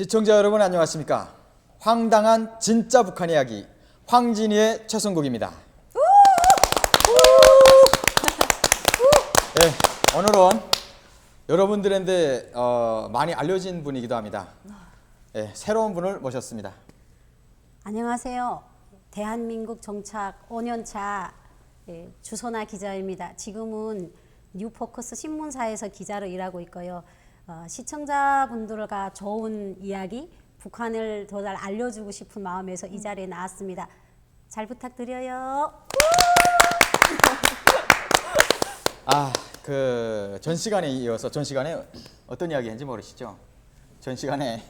시청자 여러분 안녕하십니까? 황당한 진짜 북한 이야기 황진이의 최선국입니다. 네, 오늘은 여러분들한테 많이 알려진 분이기도 합니다. 네, 새로운 분을 모셨습니다. 안녕하세요. 대한민국 정착 5년차 주선아 기자입니다. 지금은 뉴포커스 신문사에서 기자로 일하고 있고요. 시청자분들과 좋은 이야기, 북한을 더 잘 알려주고 싶은 마음에서 이 자리에 나왔습니다. 잘 부탁드려요. 전 시간에 이어서 전 시간에 어떤 이야기 했는지 모르시죠? 전 시간에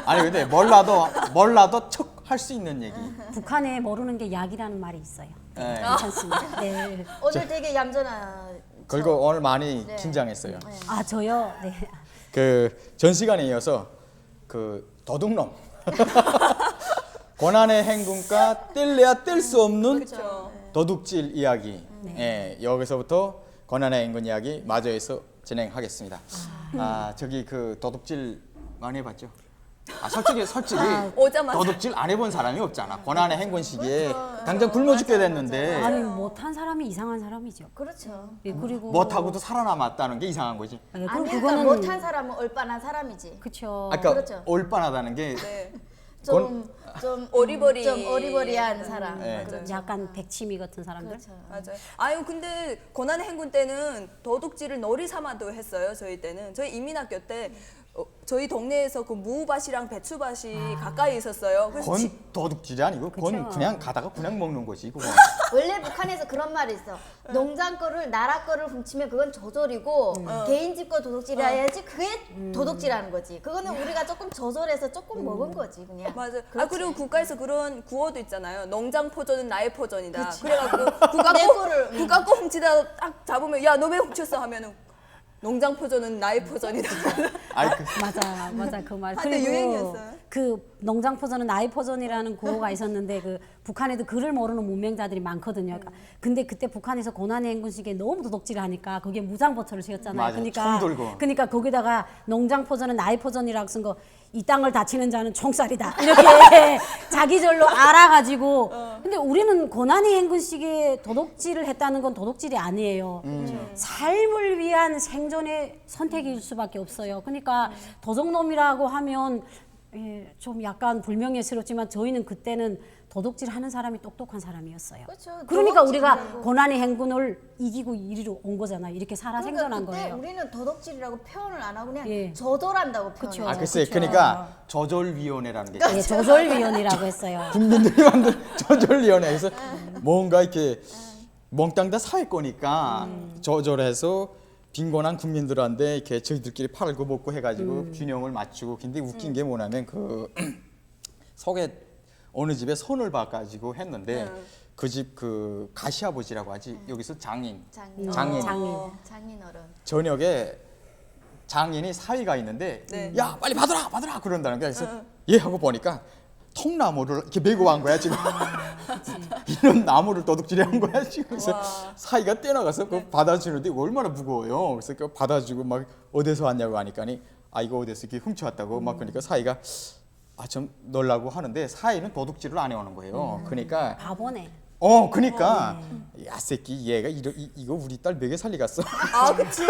아니 근데 몰라도 척 할 수 있는 얘기. 북한에 모르는 게 약이라는 말이 있어요. 네. 괜찮습니다. 네. 오늘 되게 얌전한. 그리고 오늘 많이 네. 긴장했어요. 네. 아 저요. 네. 전 시간에 이어서 도둑놈 고난의 행군과 뗄래야 뗄 수 없는 그렇죠. 도둑질 이야기. 여기서부터 고난의 행군 이야기 마저에서 진행하겠습니다. 저기 도둑질 많이 해봤죠? 솔직히 오자마자. 도둑질 안 해본 사람이 없잖아. 고난의 행군 시기에 당장 굶어 죽게 됐는데 아니 못한 사람이 이상한 사람이죠. 그렇죠. 예, 그리고 못하고도 살아남았다는 게 이상한 거지. 예, 아니, 그럼 그러니까 그거는 못한 사람은 얼빠난 사람이지. 그렇죠. 아까 그렇죠. 올바나다는 게 네. 좀 어리버리한 어리버리한 사람. 네. 그렇죠. 약간 백치미 같은 사람들. 그렇죠. 맞아요. 아유 근데 고난의 행군 때는 도둑질을 놀이 삼아도 했어요. 저희 때는 저희 이민학교 때 저희 동네에서 그 무밭이랑 배추밭이 가까이 있었어요. 그래서 건 도둑질이 아니고 건 그쵸. 그냥 가다가 그냥 먹는 거지. 그거. 원래 북한에서 그런 말이 있어. 농장 거를 나라 거를 훔치면 그건 저절이고 개인 집 거 도둑질해야지 그게 도둑질하는 거지. 그거는 우리가 조금 저절해서 조금 먹은 거지 그냥. 맞아요. 그렇지. 그리고 국가에서 그런 구호도 있잖아요. 농장 포전은 나의 포전이다. 그래갖고 내 거를, 국가 거 훔치다 딱 잡으면 야 너 왜 훔쳤어 하면은 농장 포전은 나의 포전이다. 아이, 맞아 그 말. 한때 유행이었어요. 그 농장 포전은 나의 포전이라는 구호가 있었는데 그 북한에도 글을 모르는 문맹자들이 많거든요. 근데 그때 북한에서 고난의 행군 시기에 너무 도둑질을 하니까 그게 무장포처를 지었잖아요. 맞아, 총 들고. 그러니까 거기다가 농장 포전은 나의 포전이라고 쓴 거 이 땅을 다치는 자는 총살이다 이렇게 자기절로 알아가지고. 근데 우리는 고난의 행군 시기에 도둑질을 했다는 건 도둑질이 아니에요. 삶을 위한 생존의 선택일 수밖에 없어요. 그러니까 도둑놈이라고 하면 좀 약간 불명예스럽지만 저희는 그때는 도둑질 하는 사람이 똑똑한 사람이었어요. 그렇죠. 그러니까 우리가 도둑질이라고. 고난의 행군을 이기고 이리로 온 거잖아요. 이렇게 살아 그러니까 생존한 그때 거예요. 우리는 도둑질이라고 표현을 안 하고 그냥 예. 저절한다고 표현을. 그쵸. 글쎄, 그쵸. 그러니까 조절위원회라는 게 있어요. 예, 조절위원이라고 했어요. 국민들이 만든 조절위원회에서 뭔가 이렇게 몽땅 다 사회거니까 조절해서 빈곤한 국민들한테 이렇게 저희들끼리 팔고 먹고 해가지고 균형을 맞추고. 근데 웃긴 게 뭐냐면 속에 어느 집에 손을 봐가지고 했는데 그 집 가시아버지라고 하지. 여기서 장인. 장인. 장인어른. 저녁에 장인이 사위가 있는데 네. 야 빨리 받으라 그런다는 거야. 그래서 예 하고 보니까 통나무를 이렇게 메고 간 거야 지금. 이런 나무를 도둑질한 거야 지금. 그래서 와. 사위가 떼나가서 그거 받아주는데 얼마나 무거워요. 그래서 그거 받아주고 막 어디서 왔냐고 하니까니 이거 어디서 이렇게 훔쳐왔다고 막 그러니까 사위가 좀 놀라고 하는데 사위는 도둑질을 안 해오는 거예요. 그러니까 바보네. 그러니까 야 새끼 얘가 이거 우리 딸 먹여 살리갔어. 아 그치.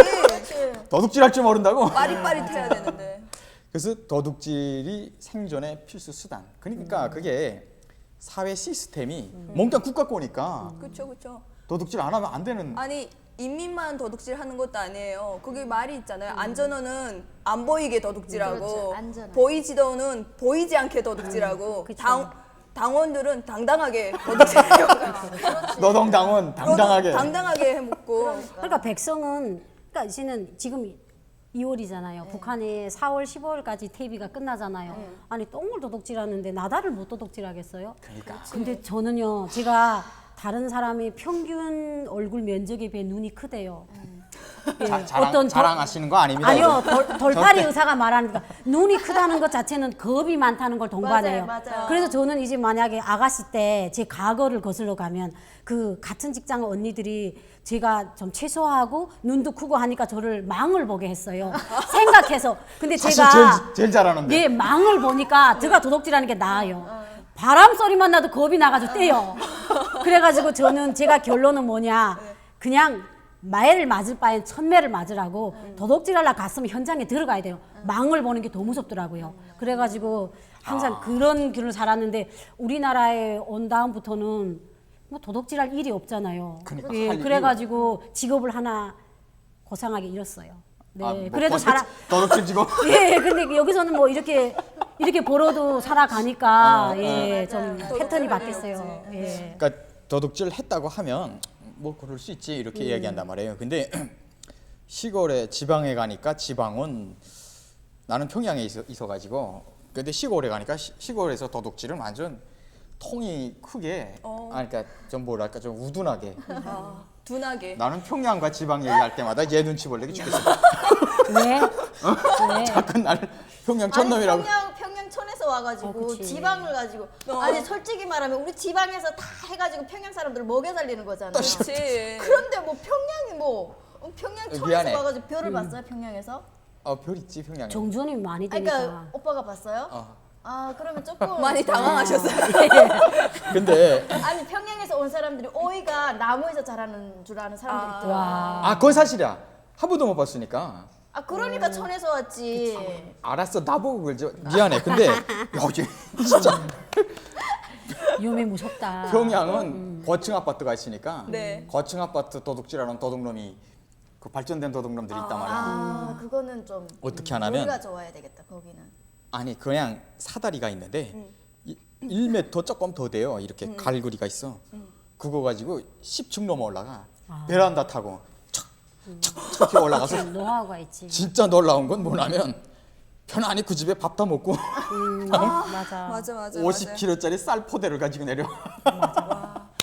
도둑질할 줄 모른다고. 빠릿빠릿해야 되는데. 그래서 도둑질이 생존의 필수 수단. 그러니까 그게 사회 시스템이 몽땅 국가권이니까 그쵸. 도둑질 안 하면 안 되는. 아니 인민만 도둑질 하는 것도 아니에요. 그게 말이 있잖아요. 안전어는 안 보이게 도둑질하고 그렇죠. 안전한. 보이지도는 보이지 않게 도둑질하고 그쵸. 당원들은 당당하게 도둑질해요. 노동당원 당당하게. 당당하게 해먹고. 그러니까 백성은 그러니까 이제는 지금 2월이잖아요. 북한이 4월, 15월까지 퇴비가 끝나잖아요. 아니 똥을 도둑질하는데 나다를 못 도둑질하겠어요? 그러니까. 근데 저는요, 제가 다른 사람의 평균 얼굴 면적에 비해 눈이 크대요. 예, 자랑하시는 거 아닙니다. 아니요, 이거. 돌팔이 의사가 말하니까 눈이 크다는 것 자체는 겁이 많다는 걸 동반해요. 맞아요. 그래서 저는 이제 만약에 아가씨 때 제 과거를 거슬러 가면 그 같은 직장 언니들이 제가 좀 최소화하고 눈도 크고 하니까 저를 망을 보게 했어요. 생각해서. 근데 사실 제가 제일 잘하는데. 예, 망을 보니까 제가 도둑질하는 게 나아요. 바람 소리만 나도 겁이 나가지고 떼요. 그래가지고 저는 제가 결론은 뭐냐, 그냥 마애를 맞을 바엔 천매를 맞으라고 도둑질하려 갔으면 현장에 들어가야 돼요. 망을 보는 게 더 무섭더라고요. 그래가지고 항상 그런 길을 살았는데 우리나라에 온 다음부터는 뭐 도둑질할 일이 없잖아요. 그러니까 예, 할 일이 그래가지고 직업을 하나 고상하게 잃었어요. 네, 아, 뭐 그래도 도둑질 직업. 예, 근데 여기서는 뭐 이렇게 벌어도 살아가니까 예, 좀 패턴이 바뀌었어요. 예. 그러니까 도둑질 했다고 하면 뭐 그럴 수 있지 이렇게 이야기한단 말이에요. 근데 시골에 지방에 가니까 지방은 나는 평양에 있어가지고 근데 시골에 가니까 시골에서 도둑질은 완전 통이 크게 그러니까 좀 뭐랄까 좀 우둔하게 둔하게. 나는 평양과 지방 얘기할 때마다 얘 눈치 보려고 죽겠어. 왜? 왜? 자꾸 나를 평양 촌놈이라고. 평양촌에서 와가지고 그치. 지방을 가지고 아니 솔직히 말하면 우리 지방에서 다 해가지고 평양 사람들을 먹여 살리는 거잖아요. 그렇지. 그런데 뭐 평양이 뭐 평양촌에서 미안해. 와가지고 별을 봤어요 평양에서? 별 있지 평양에. 정전이 많이 아니, 되니까. 그러니까 오빠가 봤어요? 아 그러면 조금 많이 당황하셨어요. 근데 아니 평양에서 온 사람들이 오이가 나무에서 자라는 줄 아는 사람들 있더라고요. 와. 그건 사실이야. 한 번도 못 봤으니까. 아 그러니까 촌에서 왔지. 알았어 나보고 그러죠. 미안해. 근데 여기 진짜 위험해 무섭다. 평양은 고층 아파트가 있으니까 네. 고층 아파트 도둑질하는 도둑놈이 그 발전된 도둑놈들이 있단 말이야. 아 그거는 좀 어떻게 하냐면 우리가 좋아야 되겠다 거기는. 아니 그냥 사다리가 있는데 1m 조금 더 돼요. 이렇게 갈고리가 있어. 그거 가지고 10층 넘어 올라가. 베란다 타고 척척 이렇게 올라가서 노하우가 있지. 진짜 놀라운 건 뭐냐면 편안히 그 집에 밥 다 먹고 맞아. 맞아. 50kg짜리 쌀 포대를 가지고 내려.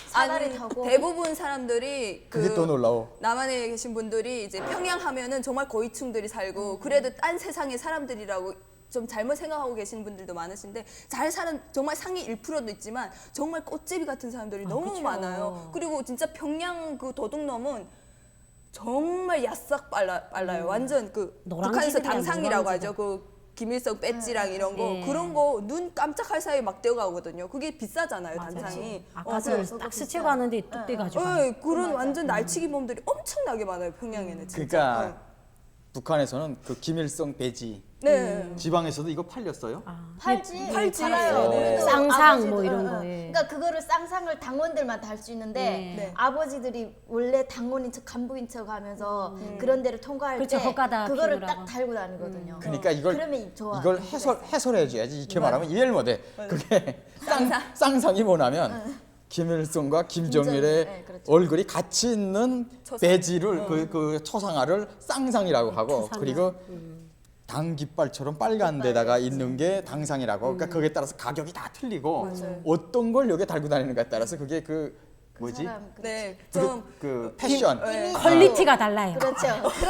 사다리 아니, 타고. 대부분 사람들이 그게 또 놀라워. 남한에 계신 분들이 이제 평양 하면은 정말 고위층들이 살고 그래도 딴 세상의 사람들이라고 좀 잘못 생각하고 계신 분들도 많으신데 잘 사는 정말 상위 1%도 있지만 정말 꽃제비 같은 사람들이 너무 그쵸. 많아요. 그리고 진짜 평양 그 도둑놈은 정말 야싹 빨라요. 완전 그 북한에서 노랑지들이야, 당상이라고 노랑지들. 하죠. 그 김일성 배지랑 이런 거 예. 그런 거 눈 깜짝할 사이에 막 뛰어가거든요. 그게 비싸잖아요, 맞아. 단상이. 아까 그거 딱 비싸. 스쳐가는데 뚝 떼가지고. 그런 완전 날치기 몸들이 엄청나게 많아요, 평양에는 진짜. 그러니까 북한에서는 그 김일성 배지 네. 지방에서도 이거 팔렸어요? 팔지. 팔지. 팔아요. 네. 우리도 쌍상 뭐 아버지들, 이런 응, 거, 응. 예. 그러니까 그거를 쌍상을 당원들만 다 할 수 있는데 네. 아버지들이 원래 당원인 척 간부인 척 하면서 그런 데를 통과할 그렇죠, 때 헛가다 그거를 피우라고. 딱 달고 다니거든요. 그러니까 이걸 그러면 좋아. 이걸 해설해줘야지. 이렇게 말하면 이해를 못해. 그게 쌍상이 뭐냐면 김일성과 김정일의 네, 그렇죠. 얼굴이 같이 있는 초상. 배지를 그 초상화를 쌍상이라고 하고 그리고 당 깃발처럼 빨간 데다가 있는 게 당상이라고. 그러니까 거기에 따라서 가격이 다 틀리고 어떤 걸 여기 달고 다니는가에 따라서 그게 그 뭐지? 사람, 그렇지. 네, 그, 좀 그 패션. 네. 퀄리티가 달라요. 그렇죠.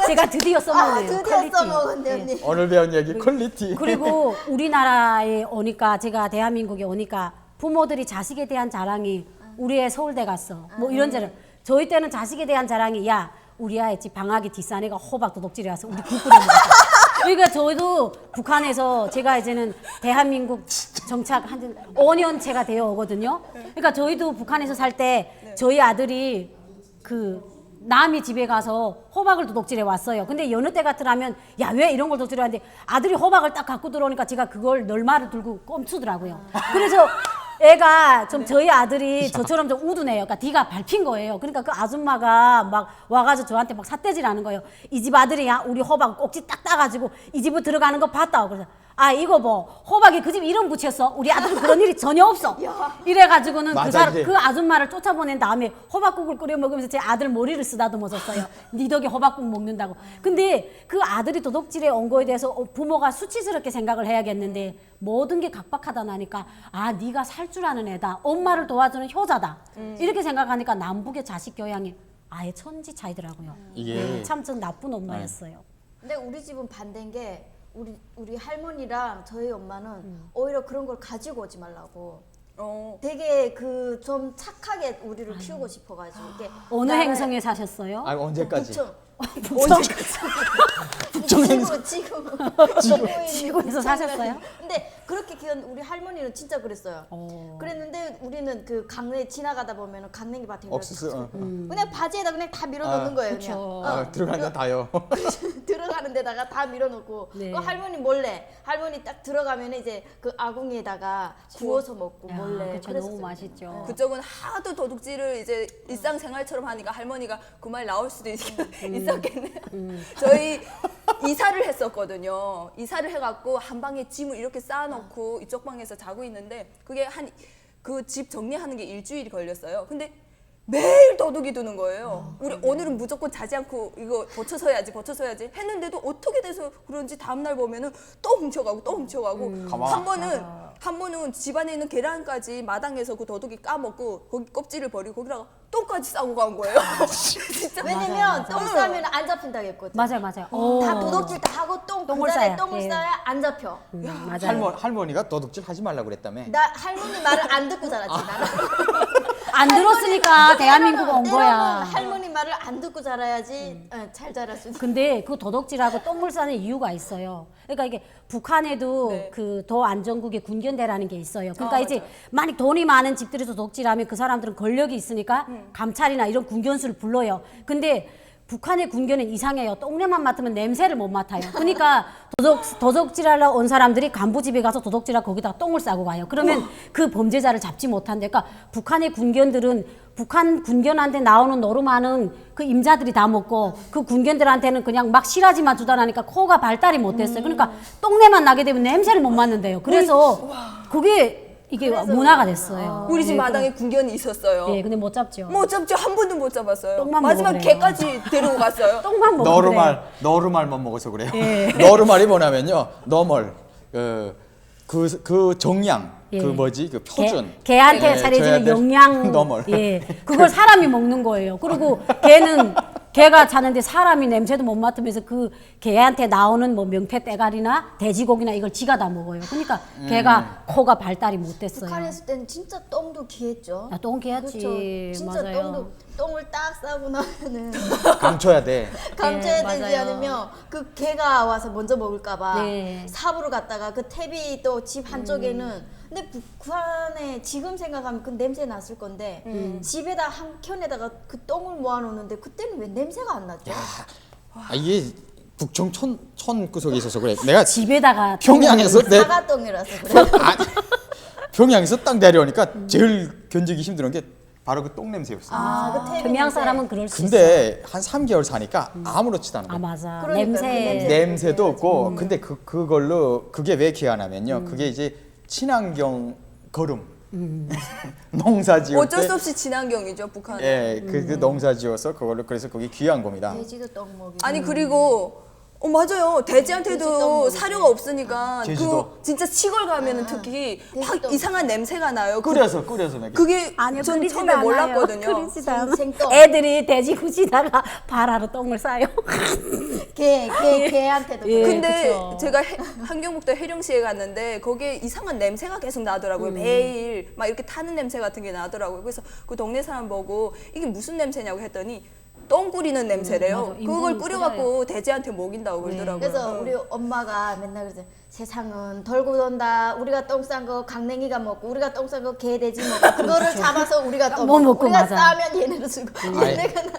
제가 드디어 써먹네요. 드디어 퀄리티. 써먹었네 언니. 오늘 배운 얘기 퀄리티. 그리고 우리나라에 오니까 제가 대한민국에 오니까 부모들이 자식에 대한 자랑이 우리 애 서울대 갔어. 뭐 이런 자랑. 저희 때는 자식에 대한 자랑이 야 우리 아이 집 방학이 뒷산 애가 호박 도둑질해 와서 우리 국 끓여 먹었어. 그러니까 저희도 북한에서 제가 이제는 대한민국 정착 한 5년째가 되어 오거든요. 그러니까 저희도 북한에서 살 때 저희 아들이 그 남이 집에 가서 호박을 도둑질해 왔어요. 근데 여느 때 같으라면 야 왜 이런 걸 도둑질해 왔는데 아들이 호박을 딱 갖고 들어오니까 제가 그걸 널마를 들고 꼼수더라고요. 그래서 애가 좀 저희 아들이 저처럼 좀 우둔해요. 그러니까 뒤가 밟힌 거예요. 그러니까 그 아줌마가 막 와가지고 저한테 막 삿대질하는 거예요. 이 집 아들이 야 우리 호박 꼭지 딱 따가지고 이 집으로 들어가는 거 봤다고. 그래서 아 이거 뭐 호박에 그 집 이름 붙였어? 우리 아들은 그런 일이 전혀 없어. 이래가지고는 맞아, 이게. 그 아줌마를 쫓아보낸 다음에 호박국을 끓여 먹으면서 제 아들 머리를 쓰다듬었었어요. 니 덕에 호박국 먹는다고. 근데 그 아들이 도둑질에 온 거에 대해서 부모가 수치스럽게 생각을 해야겠는데 모든 게 각박하다 나니까 아 네가 살 줄 아는 애다. 엄마를 도와주는 효자다. 이렇게 생각하니까 남북의 자식 교양이 아예 천지 차이더라고요. 이게 참 좀 나쁜 엄마였어요. 근데 우리 집은 반대인 게 우리 할머니랑 저희 엄마는 오히려 그런 걸 가지고 오지 말라고. 되게 그 좀 착하게 우리를 키우고 싶어가지고 이게 어느 나를- 행성에 사셨어요? 아 언제까지? 부천. 부천 행성. 지구에서 사셨어요? 근데 그렇게 키운 우리 할머니는 진짜 그랬어요. 그랬는데 우리는 그 강릉에 지나가다 보면은 강냉이 밭에 옥수수. 그냥 바지에다 그냥 다 밀어넣는 거예요. 그냥 들어가는 다요. 들어가는 데다가 다 밀어놓고 네. 그 할머니 몰래 할머니 딱 들어가면 이제 그 아궁이에다가 구워서 먹고 야, 몰래 그쵸, 그랬었어요. 너무 맛있죠. 그쪽은 하도 도둑질을 이제 일상생활처럼 하니까 할머니가 그 말 나올 수도 있었겠네요. 저희 이사를 했었거든요. 이사를 해갖고 한 방에 짐을 이렇게 쌓아놓고 이쪽 방에서 자고 있는데 그게 그 집 정리하는 게 일주일이 걸렸어요. 근데 매일 도둑이 드는 거예요. 우리 오늘은 무조건 자지 않고 이거 버쳐서 해야지 했는데도 어떻게 돼서 그런지 다음날 보면은 또 훔쳐가고 한 번은 집안에 있는 계란까지 마당에서 그 도둑이 까먹고 거기 껍질을 버리고 거기다가 똥까지 싸고 간 거예요. 진짜 왜냐면 똥 싸면 안 잡힌다고 했거든. 맞아요. 다 도둑질 다 하고 똥 똥을 그 자리에 싸야. 똥을 예. 싸야 안 잡혀. 맞아요. 할머니가 도둑질 하지 말라고 그랬다며. 나 할머니 말을 안 듣고 자랐지 나는. 안 들었으니까 대한민국 온 거야. 때로는 할머니 말을 안 듣고 자라야지 잘 자랄 수 있어. 근데 그 도둑질하고 똥물 싸는 이유가 있어요. 그러니까 이게 북한에도 네. 그 도안정국의 군견대라는 게 있어요. 그러니까 이제 만약 돈이 많은 집들에서 도둑질하면 그 사람들은 권력이 있으니까 감찰이나 이런 군견수를 불러요. 근데 북한의 군견은 이상해요. 똥내만 맡으면 냄새를 못 맡아요. 그러니까 도둑질하러 온 사람들이 간부 집에 가서 도둑질하고 거기다가 똥을 싸고 가요. 그러면 그 범죄자를 잡지 못한대. 그러니까 북한의 군견들은 북한 군견한테 나오는 노름하는 그 임자들이 다 먹고 그 군견들한테는 그냥 막 실하지만 주다라니까 코가 발달이 못됐어요. 그러니까 똥내만 나게 되면 냄새를 못 맡는데요. 그래서 그게 이게 문화가 됐어요. 우리 집 네, 마당에 군견이 있었어요. 예, 근데 못 잡죠. 못 잡죠. 한 번도 못 잡았어요. 똥만 마지막 먹으래요. 개까지 데리고 갔어요. 똥만 먹으래. 너르말만 먹어서 그래요. 너르말이 뭐냐면요. 너멀 그 정량 예. 그 뭐지 그 표준. 개한테 예, 차려지는 줘야 될 영양. 너멀. 예, 그걸 사람이 먹는 거예요. 그리고 개가 자는데 사람이 냄새도 못 맡으면서 그 개한테 나오는 뭐 명패 떼가리나 돼지고기나 이걸 지가 다 먹어요. 그러니까 개가 코가 발달이 못 됐어요. 북한에 있을 때는 진짜 똥도 귀했죠. 아, 똥 개였지. 그렇죠. 진짜 맞아요. 똥을 딱 싸고 나면은 감춰야 돼. 감춰야 네, 되지 맞아요. 않으면 그 개가 와서 먼저 먹을까봐 네. 삽으로 갔다가 그 탭이 또 집 한쪽에는 근데 북한에 지금 생각하면 그 냄새 났을 건데 집에다 한 켠에다가 그 똥을 모아놓는데 그때는 왜 냄새가 안 났죠? 아, 이게 북청 천 구석에 있어서 그래. 내가 집에다가 평양에서 사과똥이라서 그래. 평양에서 딱 내려오니까 제일 견디기 힘든 게 바로 그 똥 냄새였어. 그 탭이 평양 냄새. 사람은 그럴 수 있어. 근데 한 3개월 사니까 아무렇지도 않은 아 거야. 맞아. 그러니까요. 냄새. 냄새. 냄새도 없고 근데 그걸로 그게 왜 기하냐면요. 그게 이제 친환경 거름. 농사 지을 어쩔 때 수 없이 친환경이죠, 북한은. 예, 그 농사 지어서 그걸로 그래서 그게 귀한 겁니다. 돼지도 똥 먹이. 아니 그리고 맞아요. 돼지 돼지한테도 똥 먹이지. 사료가 없으니까 제주도. 그 진짜 시골 가면은 특히 돼지 막 똥. 이상한 냄새가 나요. 끓여서 먹여. 그게 아니요, 전 끓이지도 처음에 않아요. 몰랐거든요. 끓이지도 않아. 생똥. 애들이 돼지 구지다가 발하러 똥을 싸요. 개한테도 예. 그래. 근데 그쵸. 제가 함경북도 해령시에 갔는데 거기에 이상한 냄새가 계속 나더라고요. 매일 막 이렇게 타는 냄새 같은 게 나더라고요. 그래서 그 동네 사람 보고 이게 무슨 냄새냐고 했더니 똥 뿌리는 냄새래요. 맞아. 그걸 인분 뿌려갖고 돼지한테 먹인다고 그러더라고요. 그래서 우리 엄마가 맨날 그러죠. 세상은 돌고 돈다. 우리가 똥 싼 거 강냉이가 먹고 우리가 똥 싼 거 개 돼지 먹고 그거를 잡아서 우리가 또 뭐 먹고 먹고 우리가 맞아. 싸면 얘네를 주고 아이. 얘네가 나.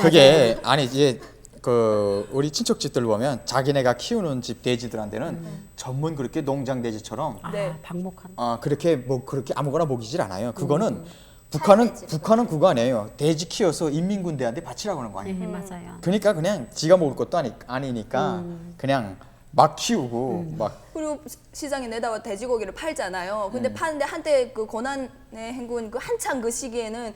그게 아니 이제 그 우리 친척집들 보면 자기네가 키우는 집 돼지들한테는 전문 그렇게 농장 돼지처럼 네. 방목한. 그렇게 뭐 그렇게 아무거나 먹이질 않아요. 그거는 북한은 그거 아니에요. 돼지 키워서 인민군대한테 바치라고 하는 거 아니에요. 네, 맞아요. 그러니까 그냥 지가 먹을 것도 아니니까 그냥 막 키우고 막 그리고 시장에 내다와 돼지고기를 팔잖아요. 근데 파는데 한때 그 고난의 행군 그 한창 그 시기에는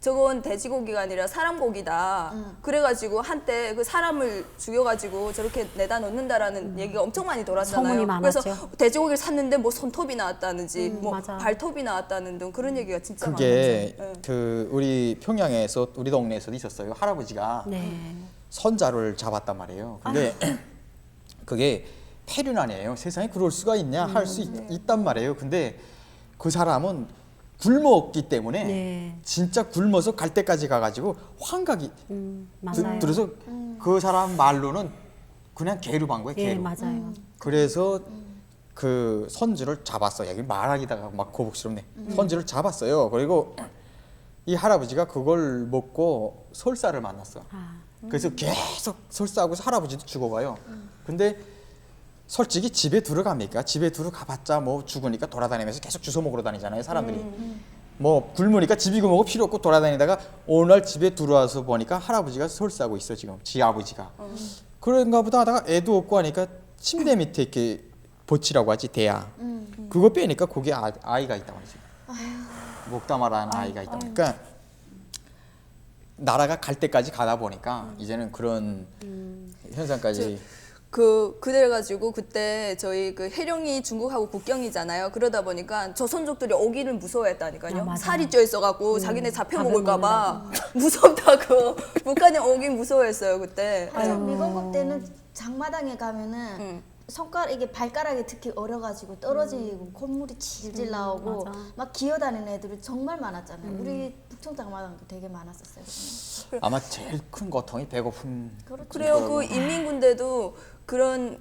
저건 돼지고기가 아니라 사람 고기다. 그래가지고 한때 그 사람을 죽여가지고 저렇게 내다 놓는다라는 얘기가 엄청 많이 돌았잖아요. 소문이 많았죠. 그래서 돼지고기를 샀는데 뭐 손톱이 나왔다는지 뭐 맞아. 발톱이 나왔다는 등 그런 얘기가 진짜 그게 많았어요. 네. 그 우리 평양에서 우리 동네에서도 있었어요. 할아버지가 네. 선자를 잡았단 말이에요. 근데 그게 폐륜아니에요. 세상에 그럴 수가 있냐 할 수 있단 말이에요. 근데 그 사람은 굶었기 때문에 네. 진짜 굶어서 갈 때까지 가가지고 환각이 맞아요. 들어서 그 사람 말로는 그냥 개로 반 거예요. 예, 개로. 맞아요. 그래서 그 선주를 잡았어요. 여기 말하기다가 막 거북스럽네. 선주를 잡았어요. 그리고 이 할아버지가 그걸 먹고 설사를 만났어. 아, 그래서 계속 설사하고 할아버지도 죽어가요. 근데 솔직히 집에 들어갑니까? 집에 들어가봤자 뭐 죽으니까 돌아다니면서 계속 주워 먹으러 다니잖아요, 사람들이. 뭐 굶으니까 집이고 뭐고 필요 없고 돌아다니다가 어느 날 집에 들어와서 보니까 할아버지가 설사하고 있어 지금, 지 아버지가. 그런가 보다 하다가 애도 없고 하니까 침대 밑에 이렇게 보치라고 하지, 대야. 그거 빼니까 거기에 아이가 있단 말이지. 목담아라는 아이가 있단 말이야. 그러니까 나라가 갈 때까지 가다 보니까 이제는 그런 현상까지. 그래가지고 그때 저희 그 해령이 중국하고 국경이잖아요. 그러다 보니까 조선족들이 오기를 무서워했다니까요. 아, 맞아. 살이 쪄 있어갖고 자기네 잡혀 먹을까봐 무섭다고 북한에 오긴 무서워했어요 그때. 그래서 미공급 때는 장마당에 가면은 손가락 이게 발가락에 특히 얼어가지고 떨어지고 콧물이 질질 나오고 맞아. 막 기어다니는 애들이 정말 많았잖아요. 우리 북청 장마당도 되게 많았었어요. 아마 제일 큰 고통이 배고픔. 그래요. 그 인민군대도 그런